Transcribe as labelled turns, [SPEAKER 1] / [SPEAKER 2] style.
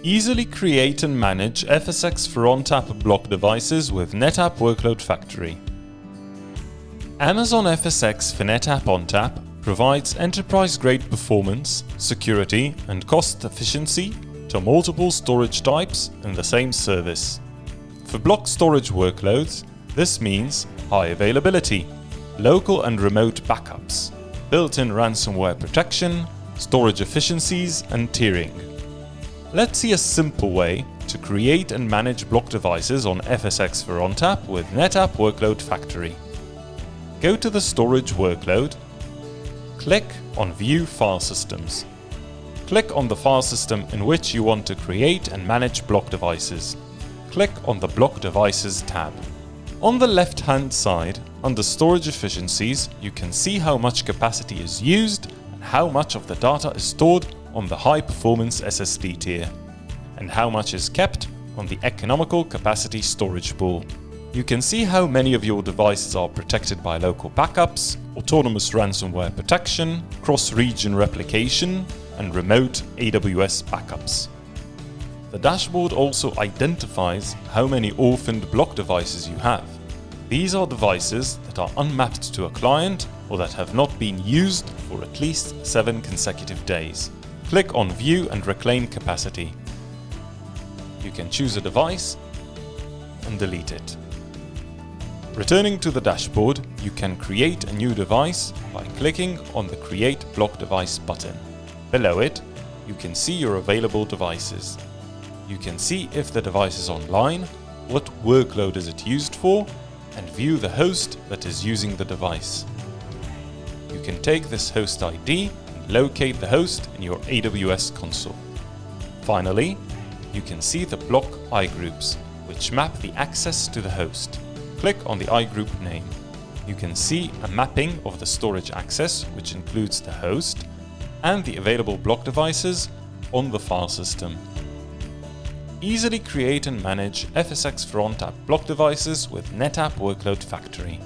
[SPEAKER 1] Easily create and manage FSx for ONTAP block devices with NetApp Workload Factory. Amazon FSx for NetApp ONTAP provides enterprise-grade performance, security, and cost efficiency to multiple storage types in the same service. For block storage workloads, this means high availability, local and remote backups, built-in ransomware protection, storage efficiencies, and tiering. Let's see a simple way to create and manage block devices on FSx for ONTAP with NetApp Workload Factory. Go to the storage workload, click on View File Systems. Click on the file system in which you want to create and manage block devices. Click on the Block Devices tab. On the left-hand side, under Storage Efficiencies, you can see how much capacity is used and how much of the data is stored on the high-performance SSD tier, and how much is kept on the economical capacity storage pool. You can see how many of your devices are protected by local backups, autonomous ransomware protection, cross-region replication, and remote AWS backups. The dashboard also identifies how many orphaned block devices you have. These are devices that are unmapped to a client or that have not been used for at least 7 consecutive days. Click on View and Reclaim Capacity. You can choose a device and delete it. Returning to the dashboard, you can create a new device by clicking on the Create Block Device button. Below it, you can see your available devices. You can see if the device is online, what workload is it used for, and view the host that is using the device. You can take this host ID and locate the host in your AWS console. Finally, you can see the block igroups, which map the access to the host. Click on the igroup name. You can see a mapping of the storage access, which includes the host and the available block devices on the file system. Easily create and manage FSx for ONTAP block devices with NetApp Workload Factory.